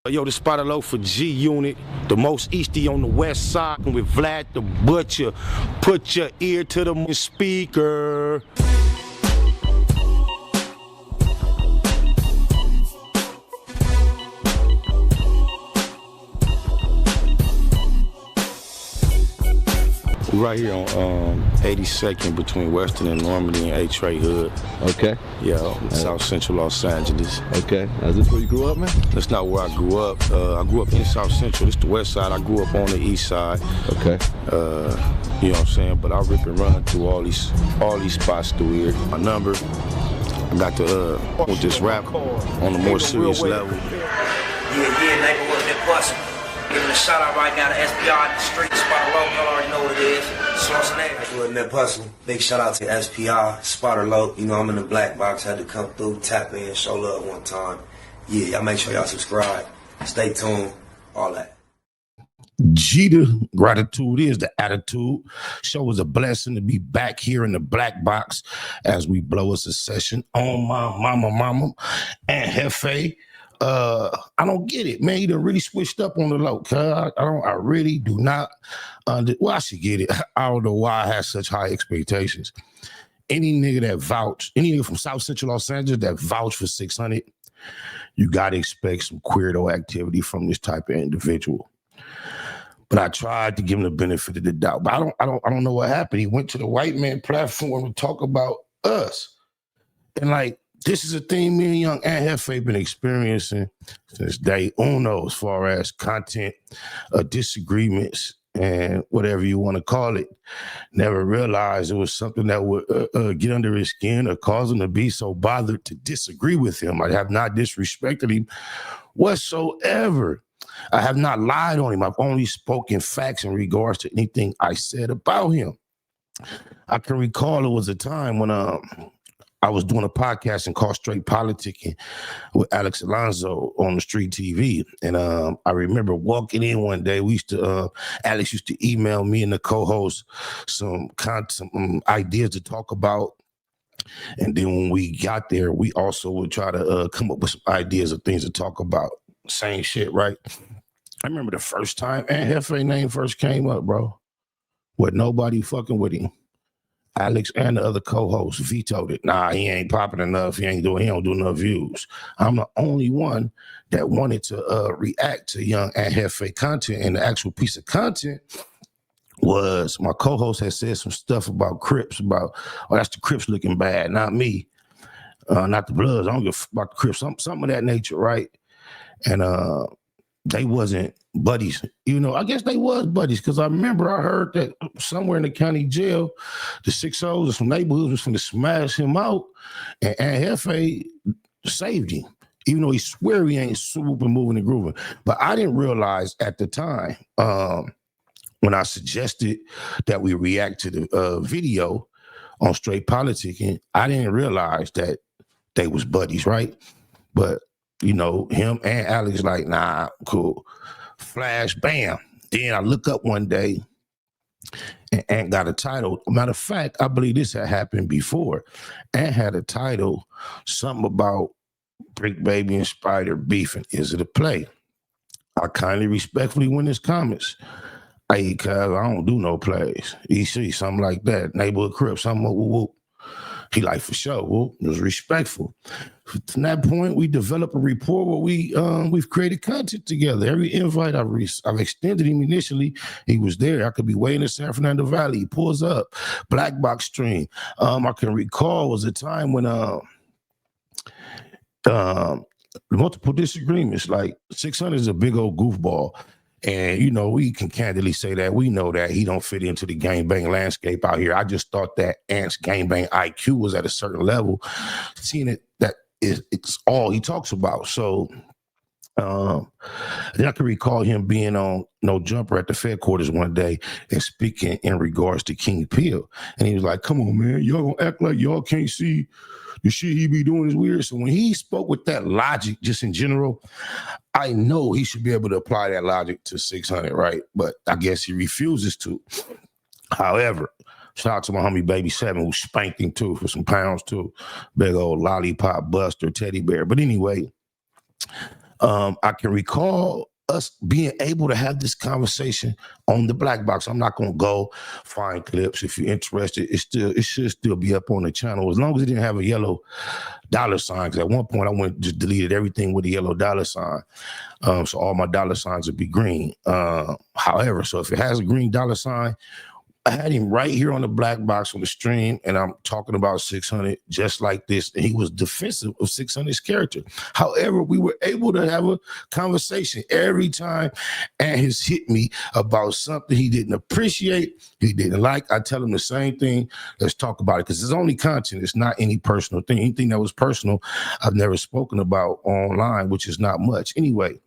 Yo, the Spider Low for G Unit, the most easty on the west side with Vlad the Butcher. Put your ear to the speaker. Right here on 82nd between Western and Normandy and A-Trey Hood. Okay. Yeah, South Central Los Angeles. Okay. Is this where you grew up, man? That's not where I grew up. I grew up in South Central. This is the west side. I grew up on the east side. Okay. You know what I'm saying? But I rip and run through all these spots through here. My number, I got to with this rap on a more serious level. Yeah, neighborhood that bustin'. Giving a shout out right now to SPR in the street, Spotter Low, y'all already know what it is. Schwarzenegger. Neighborhood that bustin'. Big shout out to SPR, Spotter Low. You know I'm in the black box, had to come through, tap in, show love one time. Yeah, y'all make sure y'all subscribe. Stay tuned, all that. Jeter, gratitude is the attitude. Show is a blessing to be back here in the black box as we blow us a session on my mama and Jefe. I don't get it, man. You done really switched up on the low. I really do not. Well, I should get it. I don't know why I have such high expectations. Any nigga from South Central Los Angeles that vouch for 600, you gotta expect some queerdo activity from this type of individual. But I tried to give him the benefit of the doubt. But I don't know what happened. He went to the white man platform to talk about us. And like, this is a thing me and Young and Jefe been experiencing since day uno as far as content, disagreements, and whatever you want to call it. Never realized it was something that would get under his skin or cause him to be so bothered to disagree with him. I have not disrespected him whatsoever. I have not lied on him. I've only spoken facts in regards to anything I said about him. I can recall it was a time when I was doing a podcast and called Straight Politicking with Alex Alonso on the street TV. And I remember walking in one day, Alex used to email me and the co-host some ideas to talk about. And then when we got there, we also would try to come up with some ideas of things to talk about. Same shit, right? I remember the first time Aunt Jefe's name first came up, bro, with nobody fucking with him. Alex and the other co-hosts vetoed it. Nah, he ain't popping enough. He don't do enough views. I'm the only one that wanted to react to Young and Jefe content. And the actual piece of content was my co-host had said some stuff about Crips, about, oh, that's the Crips looking bad, not me. Not the Bloods. I don't give a fuck about the Crips. Something of that nature, right? And they wasn't buddies. You know, I guess they was buddies because I remember I heard that somewhere in the county jail, the 6-0s or some neighborhoods was going to smash him out, and Jefe saved him, even though he swear he ain't super moving and grooving. But I didn't realize at the time when I suggested that we react to the video on Straight Politicking, I didn't realize that they was buddies, right? But you know, him and Alex like, nah, cool. Flash, bam. Then I look up one day and Ant got a title. Matter of fact, I believe this had happened before. Ant had a title, something about Brick Baby and Spider beefing. Is it a play? I kindly, respectfully win his comments. Hey, cuz I don't do no plays. EC, something like that. Neighborhood Crip, something whoop, whoop. He like, for sure. Well, it was respectful. From that point, we developed a rapport where we've created content together. Every invite I've extended him initially, he was there. I could be waiting in San Fernando Valley. He pulls up, black box stream. I can recall was a time when multiple disagreements. Like 600 is a big old goofball. And, you know, we can candidly say that. We know that he don't fit into the gangbang landscape out here. I just thought that Ant's gangbang IQ was at a certain level. Seeing it, it's all he talks about. So then I can recall him being on No Jumper at the Fed quarters one day and speaking in regards to King Peel. And he was like, come on, man, y'all gonna act like y'all can't see the shit he be doing is weird. So when he spoke with that logic, just in general, I know he should be able to apply that logic to 600, right? But I guess he refuses to. However, Shout out to my homie Baby 7 who spanked him too for some pounds too. Big old lollipop buster teddy bear. But anyway, I can recall us being able to have this conversation on the Black Box. I'm not gonna go find clips. If you're interested, it should still be up on the channel as long as it didn't have a yellow dollar sign. Because at one point I went just deleted everything with a yellow dollar sign, so all my dollar signs would be green. However, so if it has a green dollar sign, I had him right here on the Black Box on the stream, and I'm talking about 600 just like this. And he was defensive of 600's character. However, we were able to have a conversation every time, and he's hit me about something he didn't appreciate, he didn't like. I tell him the same thing. Let's talk about it, because it's only content. It's not any personal thing. Anything that was personal, I've never spoken about online, which is not much. Anyway,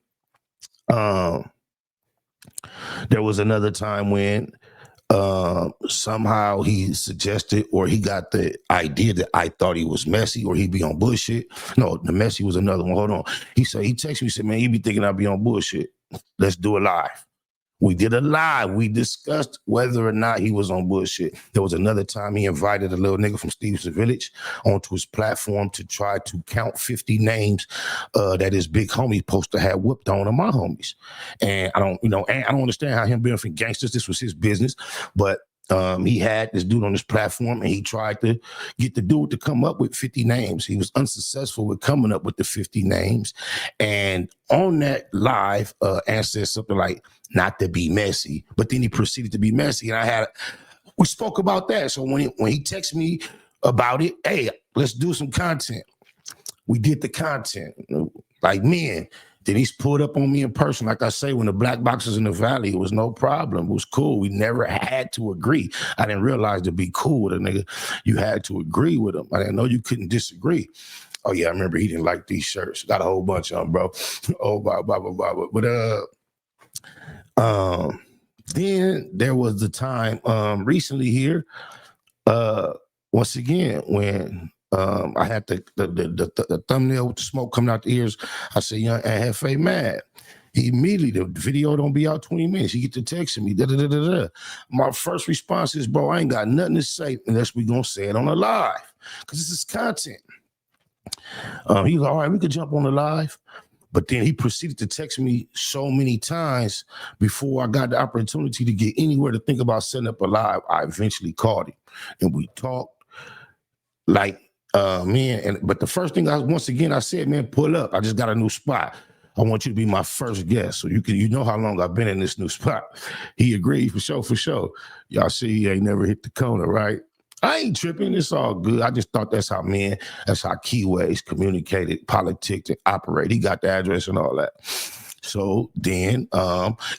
there was another time when somehow he suggested, or he got the idea that I thought he was messy or he'd be on bullshit. No, the messy was another one. Hold on. He texted me, he said, man, you be thinking I'd be on bullshit. Let's do it live. We did a live. We discussed whether or not he was on bullshit. There was another time he invited a little nigga from Steve's Village onto his platform to try to count 50 names that his big homie supposed to have whooped on my homies. And I don't understand how him being from gangsters, this was his business, but he had this dude on his platform, and he tried to get the dude to come up with 50 names. He was unsuccessful with coming up with the 50 names. And on that live, Ant said something like, not to be messy, but then he proceeded to be messy. And we spoke about that. So when he texted me about it, hey, let's do some content. We did the content like men. Then he's pulled up on me in person. Like I say, when the Black Box was in the Valley, it was no problem. It was cool. We never had to agree. I didn't realize to be cool with a nigga, you had to agree with him. I didn't know you couldn't disagree. Oh yeah, I remember he didn't like these shirts. Got a whole bunch of them, bro. Oh, blah, blah, blah, blah. But then there was the time recently here, once again, when I had the thumbnail with the smoke coming out the ears. I said, young Jefe mad. He immediately, the video don't be out 20 minutes. He get to texting me. My first response is, bro, I ain't got nothing to say unless we gonna say it on the live, because this is content. He was all right, we could jump on the live. But then he proceeded to text me so many times before I got the opportunity to get anywhere to think about setting up a live. I eventually called him, and we talked like man. But the first thing I said, man, pull up. I just got a new spot. I want you to be my first guest, so you know how long I've been in this new spot. He agreed for sure. Y'all see, he ain't never hit the corner, right? I ain't tripping. It's all good. I just thought that's how Keyways communicated, politics, and operate. He got the address and all that. So then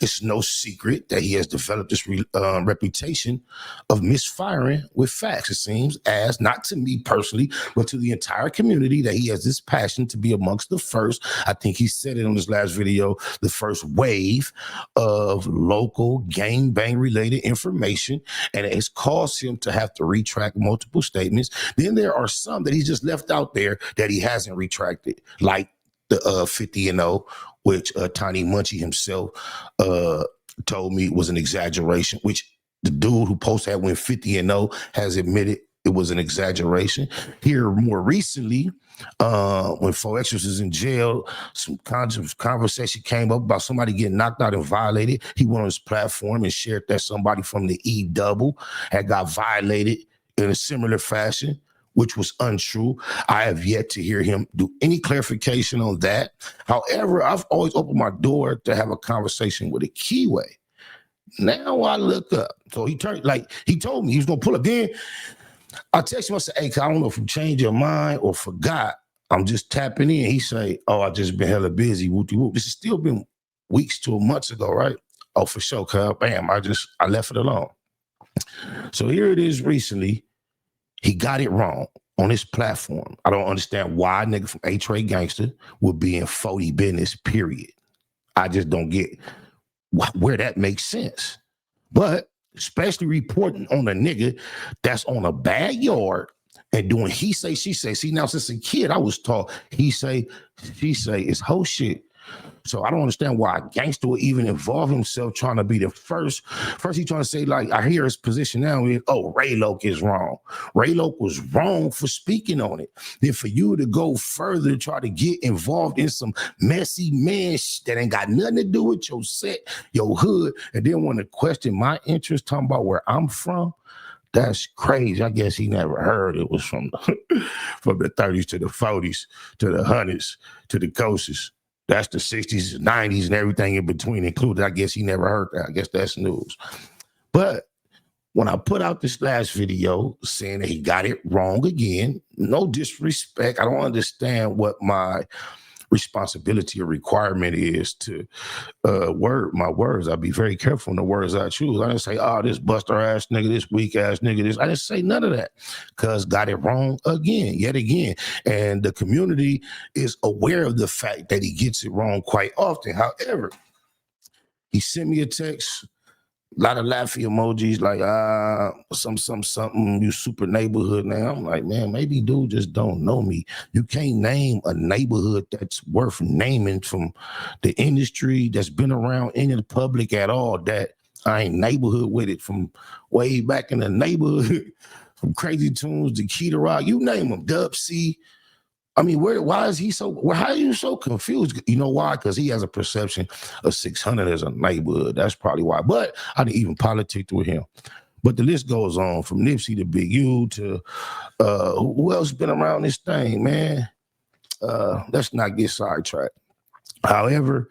it's no secret that he has developed this reputation of misfiring with facts. It seems as, not to me personally, but to the entire community, that he has this passion to be amongst the first. I think he said it on his last video, the first wave of local gangbang related information. And it has caused him to have to retract multiple statements. Then there are some that he's just left out there that he hasn't retracted, like the 50-0, which Tiny Munchie himself told me was an exaggeration, which the dude who posted that went 50-0 has admitted it was an exaggeration. Here more recently, when 4X was in jail, some kind of conversation came up about somebody getting knocked out and violated. He went on his platform and shared that somebody from the E-double had got violated in a similar fashion, which was untrue. I have yet to hear him do any clarification on that. However, I've always opened my door to have a conversation with a Keyway. Now I look up. So he told me he was gonna pull up. Then I text him, I said, hey, I don't know if you changed your mind or forgot. I'm just tapping in. He say, oh, I just been hella busy. Whoop-de-whoop. This has still been weeks to months ago, right? Oh, for sure, cuz. Bam, I left it alone. So here it is recently. He got it wrong on his platform. I don't understand why a nigga from A-Trade Gangster would be in 40 business, period. I just don't get where that makes sense. But especially reporting on a nigga that's on a bad yard and doing he say, she say. See, now since a kid, I was taught he say, she say, it's whole shit. So I don't understand why a gangster would even involve himself trying to be the first. First, he's trying to say, like, I hear his position now is, oh, Ray Loke is wrong. Ray Loke was wrong for speaking on it. Then for you to go further, try to get involved in some messy man that ain't got nothing to do with your set, your hood, and then want to question my interest, talking about where I'm from. That's crazy. I guess he never heard it was from from the 30s to the 40s to the 100s to the coasts. That's the 60s, 90s, and everything in between included. I guess he never heard that. I guess that's news. But when I put out this last video saying that he got it wrong again, no disrespect. I don't understand what my responsibility or requirement is to word my words. I'll be very careful in the words I choose. I didn't say, oh, this buster ass nigga, this weak ass nigga, this. I didn't say none of that, because got it wrong again, yet again. And the community is aware of the fact that he gets it wrong quite often. However, he sent me a text, a lot of laughy emojis, like something, you super neighborhood now. I'm like, man, maybe dude just don't know me. You can't name a neighborhood that's worth naming from the industry that's been around in the public at all, that I ain't neighborhood with it from way back in the neighborhood, from Crazy Tunes to Key to Rock, you name them, Dub C. I mean, why is he so, how are you so confused? You know why? Because he has a perception of 600 as a neighborhood. That's probably why. But I didn't even politic with him. But the list goes on, from Nipsey to Big U to who else been around this thing, man? Let's not get sidetracked. However,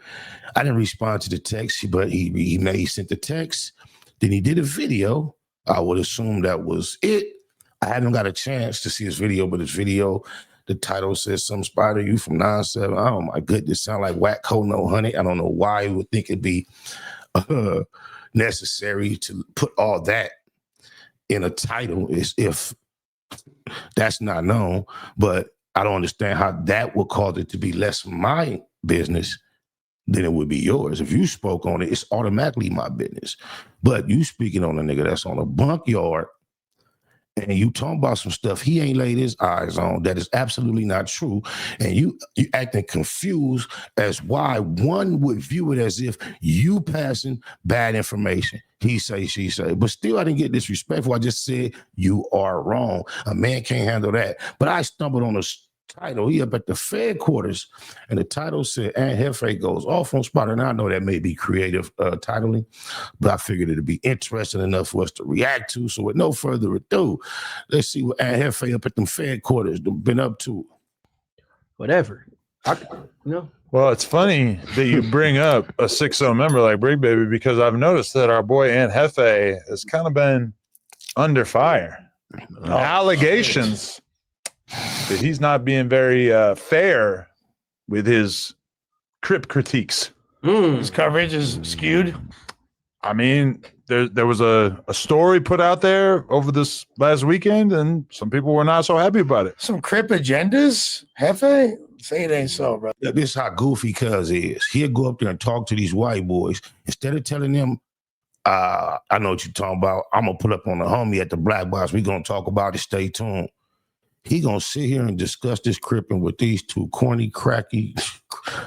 I didn't respond to the text, but he sent the text. Then he did a video. I would assume that was it. I haven't got a chance to see his video, but his video, the title says some Spider You from 9-7. Oh my goodness, sound like Wacko No Honey. I don't know why you would think it'd be necessary to put all that in a title, as if that's not known. But I don't understand how that would cause it to be less my business than it would be yours. If you spoke on it, it's automatically my business. But you speaking on a nigga that's on a bunk yard, and you talking about some stuff he ain't laid his eyes on, that is absolutely not true, and you acting confused as why one would view it as if you passing bad information. He say, she say. But still, I didn't get disrespectful. I just said, you are wrong. A man can't handle that. But I stumbled on a title. He up at the Fed quarters, and the title said, and Jefe goes off on Spotter. And I know that may be creative titling, but I figured it'd be interesting enough for us to react to. So with no further ado, let's see what Jefe up at them Fed quarters been up to. Whatever. Well, it's funny that you bring up a 6-0 member like Brig Baby, because I've noticed that our boy Aunt Jefe has kind of been under fire. Allegations that he's not being very fair with his Crip critiques. His coverage is skewed. I mean, there was a story put out there over this last weekend, and some people were not so happy about it. Some Crip agendas, Jefe? Say it ain't so, bro. This is how goofy Cuz is. He'll go up there and talk to these white boys. Instead of telling them, I know what you're talking about, I'm going to put up on the homie at the Black Box, we're going to talk about it, stay tuned. He going to sit here and discuss this cripping with these two corny, cracky,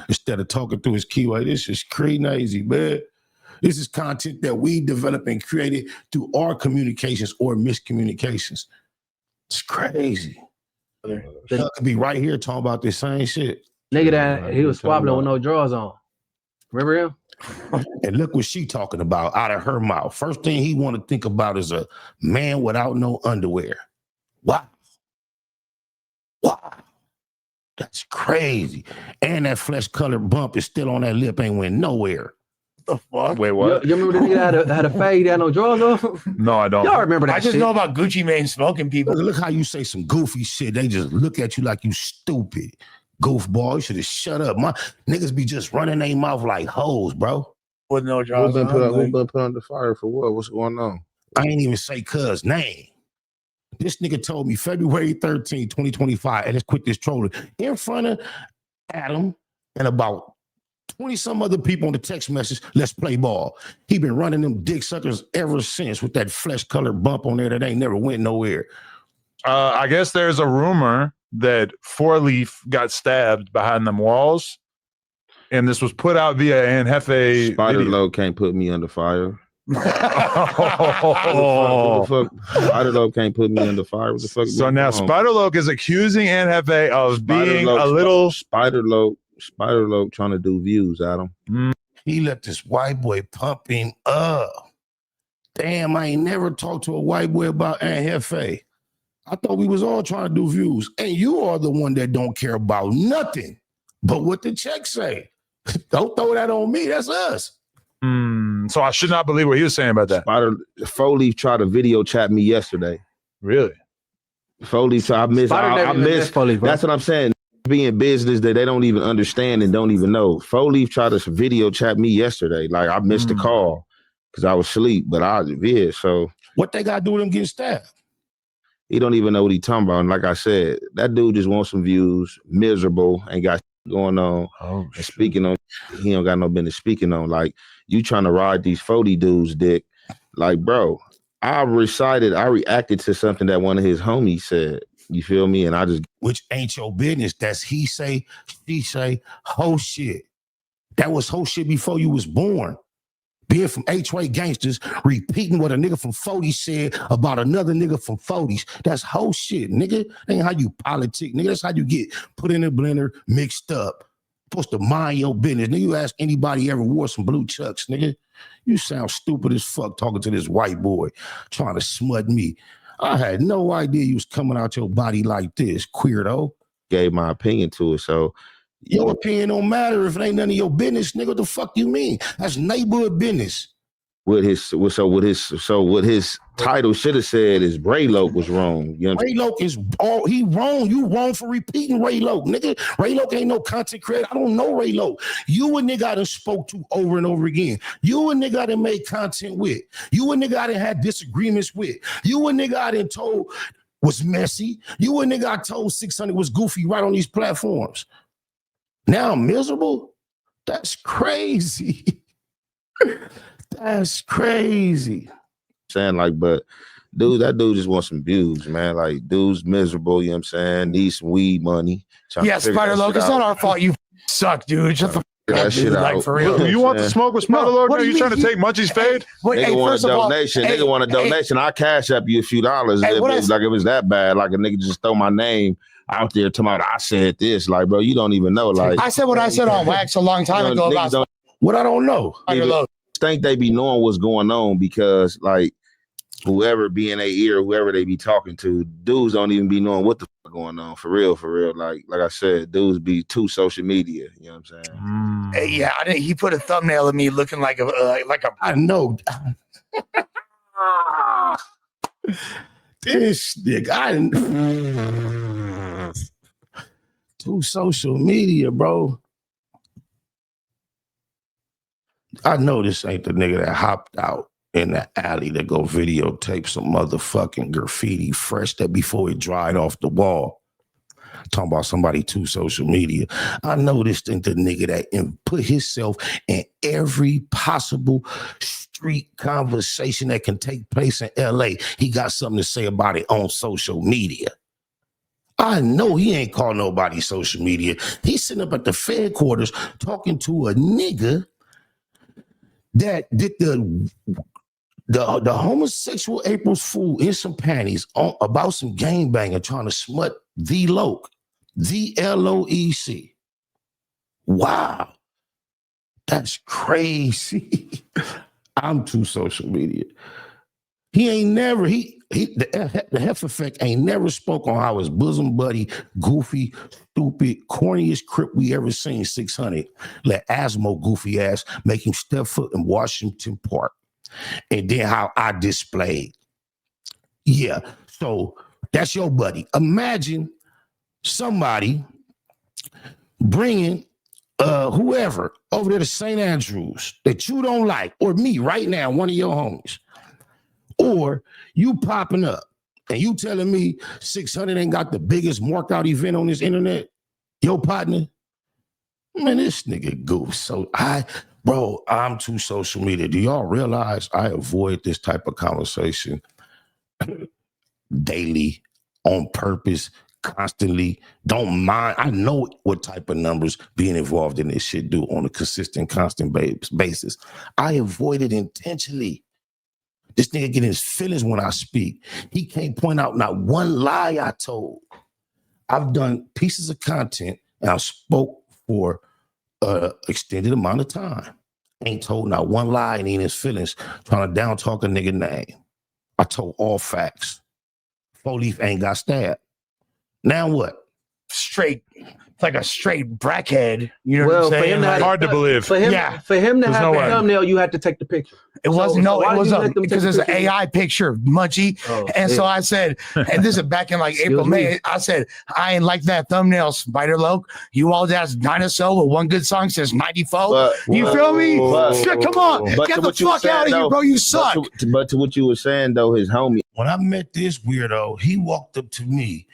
instead of talking through his keyword. This is crazy, man. This is content that we developed and created through our communications or miscommunications. It's crazy. He could be right here talking about this same shit. Nigga that he was squabbling with no drawers on. Remember him? And look what she talking about out of her mouth. First thing he want to think about is a man without no underwear. Wow. That's crazy. And that flesh-colored bump is still on that lip, ain't went nowhere. The fuck? Wait, what? You remember the nigga that had a fade, had no drawers on? No, I don't. Y'all remember that I just shit? know about Gucci Mane smoking people. Look how you say some goofy shit. They just look at you like you stupid. Goofball, you should have shut up. My niggas be just running their mouth like hoes, bro. With no Who drawers been put on. on, put under fire for what? What's going on? I ain't even say Cuz name. This nigga told me February 13, 2025, and let's quit this trolling, in front of Adam and about 20 some other people on the text message, let's play ball. He been running them dick suckers ever since with that flesh-colored bump on there that ain't never went nowhere. I guess there's a rumor that 4 Leaf got stabbed behind them walls, And this was put out via Aunt Jefe. Spider video. Low can't put me under fire. Oh. What the fuck? Spider Low can't put me under fire. What the fuck? So now Spider Loke is accusing Aunt Jefe of being a little Spider Low trying to do views, Adam. He let this white boy pump him up. Damn, I ain't never talked to a white boy about Aunt Jefe. I thought we was all trying to do views. And you are the one that don't care about nothing but what the check say. Don't throw that on me. That's us. So I should not believe what he was saying about that. Foley tried to video chat me yesterday. Really? Foley, I missed. Foley, that's what I'm saying. Being business that they don't even understand and don't even know. Foley tried to video chat me yesterday. Like I missed the call because I was asleep, but so what they got to do with him getting stabbed? He don't even know what he talking about. And like I said, that dude just wants some views, miserable, ain't got going on. And speaking on, he don't got no business speaking on. Like, you trying to ride these 40 dudes, dick. Like, bro, I reacted to something that one of his homies said. You feel me? And I just... Which ain't your business. That's he say, she say, whole shit. That was whole shit before you was born. Being from H-Way gangsters, repeating what a nigga from 40 said about another nigga from 40s. That's whole shit, nigga. Ain't how you politic, nigga. That's how you get put in a blender, mixed up. Supposed to mind your business. Nigga, you ask anybody ever wore some blue chucks, nigga. You sound stupid as fuck talking to this white boy, trying to smut me. I had no idea you was coming out your body like this, queerdo. Gave my opinion to it, so... Your opinion don't matter if it ain't none of your business, nigga. What the fuck you mean? That's neighborhood business. What his title should have said is Ray Loke was wrong. You know Ray Loke is he wrong. You wrong for repeating Ray Loke, nigga. Ray Loke ain't no content creator. I don't know Ray Loke. You a nigga I done spoke to over and over again. You a nigga I done made content with. You a nigga I done had disagreements with. You a nigga I done told was messy. You a nigga I told 600 was goofy right on these platforms. Now I'm miserable? That's crazy. That's crazy. Saying like, but dude, that dude just wants some views, man. Like, dude's miserable, you know what I'm saying? Needs some weed money. Yeah, Spider Loke, it's not our fault. You suck, dude. Shut the that shit out. Like, for real. You want to smoke with Spider Loke? Are you trying to take Munchie's fade? Nigga want a donation. Nigga want a donation. I'll cash up you a few dollars if it was that bad. Like a nigga just throw my name out there talking about I said this. Like, bro, you don't even know. Like, I said what I said on Wax a long time ago about what I don't know. Niggas think they be knowing what's going on because like whoever be in their ear, whoever they be talking to, dudes don't even be knowing what the fuck going on. For real. Like I said, dudes be too social media. You know what I'm saying? Yeah, he put a thumbnail of me looking like a I know. This nigga, I didn't to social media, bro. I know this ain't the nigga that hopped out in the alley to go videotape some motherfucking graffiti fresh that before it dried off the wall. Talking about somebody to social media. I know this ain't the nigga that put himself in every possible street conversation that can take place in LA. He got something to say about it on social media. I know he ain't call nobody social media. He's sitting up at the Fed quarters talking to a nigga that did the homosexual April's Fool in some panties about some gangbanging trying to smut the Loke, the LOEC. Wow. That's crazy. I'm too social media. He ain't never, the Hef Effect ain't never spoke on how his bosom buddy, goofy, stupid, corniest crip we ever seen, 600, let Asmo goofy ass make him step foot in Washington Park. And then how I displayed. Yeah, so that's your buddy. Imagine somebody bringing whoever over there to St. Andrews that you don't like, or me right now, one of your homies. Or you popping up and you telling me 600 ain't got the biggest marked out event on this internet. Your partner, man, this nigga goof. So I'm too social media. Do y'all realize I avoid this type of conversation daily on purpose? constantly. Don't mind. I know what type of numbers being involved in this shit do on a consistent, constant basis. I avoid it intentionally. This nigga get his feelings when I speak. He can't point out not one lie I told. I've done pieces of content and I spoke for an extended amount of time. Ain't told not one lie and he in his feelings trying to down talk a nigga name. I told all facts. 4-Leaf ain't got stabbed. Now what? Straight, like a straight brackhead. You know what I'm saying? Hard to believe. For him to have the thumbnail, you had to take the picture. It wasn't because it's an AI picture, Munchie. And so I said, and this is back in like April, May. I said, I ain't like that thumbnail, Spider Loke. You all that's dinosaur with one good song says 94. You feel me? Come on, get the fuck out of here, bro. You suck. But to what you were saying though, his homie. When I met this weirdo, he walked up to me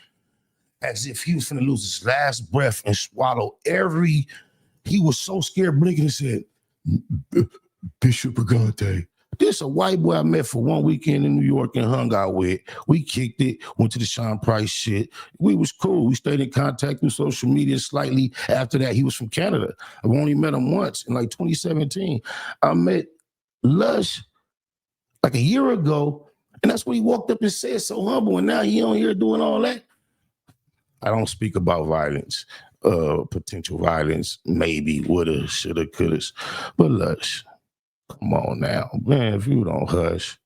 as if he was finna lose his last breath and swallow every. He was so scared, blinking and said, Bishop Brigante. This a white boy I met for one weekend in New York and hung out with. We kicked it, went to the Sean Price shit. We was cool. We stayed in contact through social media slightly. After that, he was from Canada. I've only met him once in like 2017. I met Lush like a year ago, and that's what he walked up and said, so humble, and now he on here doing all that. I don't speak about violence, potential violence, maybe, woulda, shoulda, coulda. But Lush, come on now, man, if you don't hush.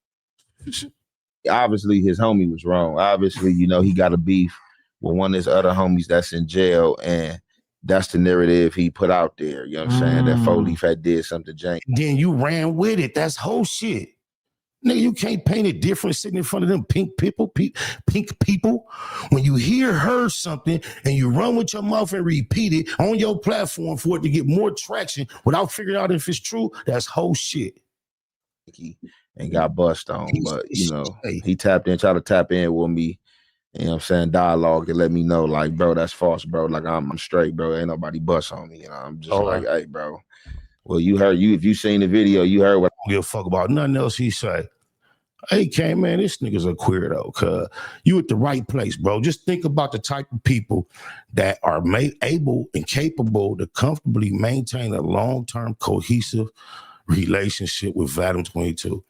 Obviously, his homie was wrong. Obviously, you know, he got a beef with one of his other homies that's in jail, and that's the narrative he put out there. You know what I'm saying? That 4-Leaf had did something jank. Then you ran with it. That's whole shit. Nigga, you can't paint it different sitting in front of them pink people. When you heard something and you run with your mouth and repeat it on your platform for it to get more traction without figuring out if it's true, that's whole shit. And got bust on. But, you know, he tried to tap in with me, you know what I'm saying, dialogue and let me know, like, bro, that's false, bro. Like, I'm straight, bro. Ain't nobody bust on me. You know, I'm just like, hey, bro. Well, if you seen the video, you heard what I don't give a fuck about nothing else he say. Hey, Kane, man, this nigga's a queer though, cuz you at the right place, bro. Just think about the type of people that are able and capable to comfortably maintain a long-term cohesive relationship with Vadim 22.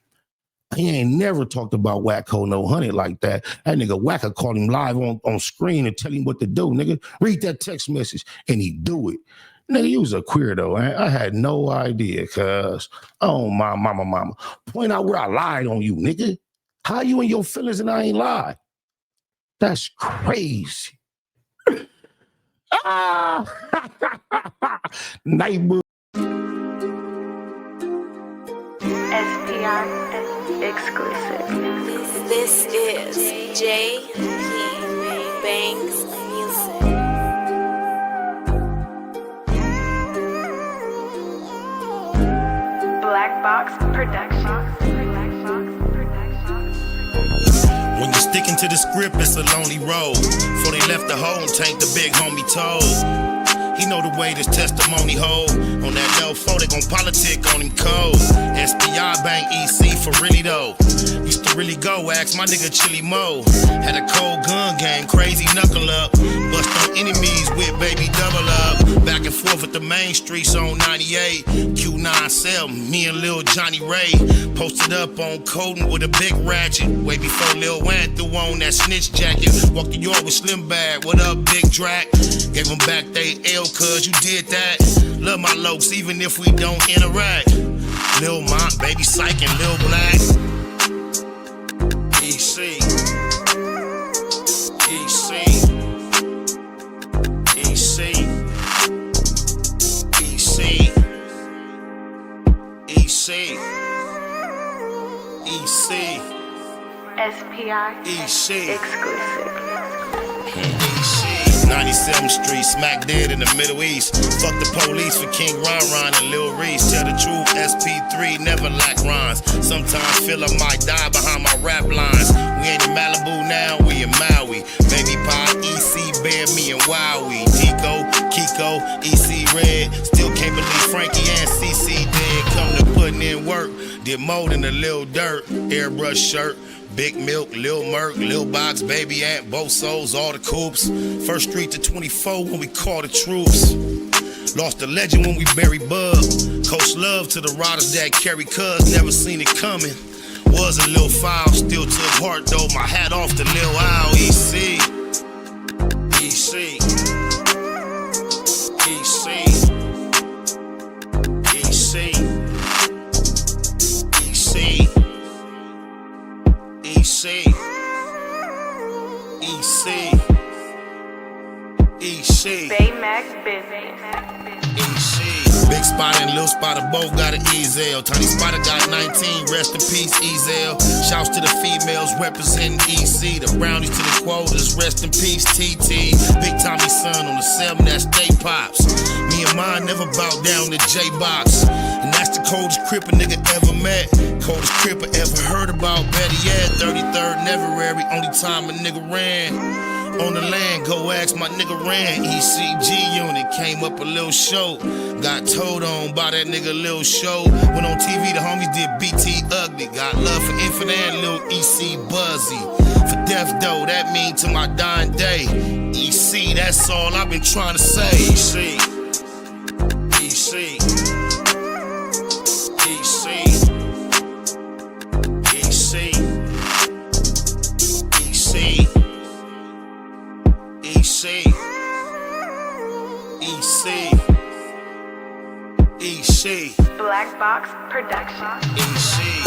He ain't never talked about Wacko No Honey like that. That nigga Wacko called him live on screen and tell him what to do, nigga. Read that text message, and he do it. Nigga, you was a queer though. I had no idea, cuz. Oh, my mama. Point out where I lied on you, nigga. How you in your feelings and I ain't lied? That's crazy. Neighbor. SPI exclusive. This is Jefe Banks Music. Black Box Productions. When you're sticking to the script, it's a lonely road. Before they left the hole and tanked the big homie told. He know the way this testimony hold. On that low foe, they gon' politic on him cold. SPI Bank EC for really though. Used to really go, ask my nigga Chili Mo. Had a cold gun game, crazy knuckle up. Bust on enemies with baby double up. Back and forth at the main streets on 98. Q9 me and Lil Johnny Ray. Posted up on Colton with a big ratchet. Way before Lil Wan threw on that snitch jacket. Walked to York with Slim Bag, what up big Drac? Gave them back they L cuz you did that. Love my lokes even if we don't interact. Lil Mont, Baby Psych and Lil Black. EC. SPI exclusive. 97th Street, smack dead in the Middle East. Fuck the police for King Ron and Lil Reese. Tell the truth, SP3 never lack rhymes. Sometimes feel I might die behind my rap lines. We ain't in Malibu now, we in Maui. Baby Pie, EC, Bear, me and Wowie. Tico, Kiko, EC Red. Still can't believe Frankie and CC dead. Come to putting in work. Did more than a little dirt. Airbrush shirt. Big Milk, Lil Merc, Lil Box, Baby Ant, both souls, all the coops. First Street to 24 when we call the troops. Lost a legend when we buried Bub. Coach love to the riders that carry cuz, never seen it coming. Was a little foul, still took heart though, my hat off to Lil Owl. EC. EC. EC. Baymax business. EC. Big Spider and Lil Spider both got an Ezel. Tiny Spider got 19, rest in peace, Ezel. Shouts to the females representing EC. The brownies to the quotas, rest in peace, TT. Big Tommy's son on the 7, that's Stay Pops. Me and mine never bow down to J-Box. And that's the coldest cripper nigga ever met. Coldest cripper ever heard about, better yet. 33rd Neverary, only time a nigga ran. On the land, go ask my nigga Ran. ECG unit, came up a little short. Got told on by that nigga Lil Show. Went on TV, the homies did BT Ugly. Got love for Infinite and Lil EC Buzzy. For death though, that mean to my dying day. EC, that's all I've been trying to say. EC. EC. Black Box Production. EC.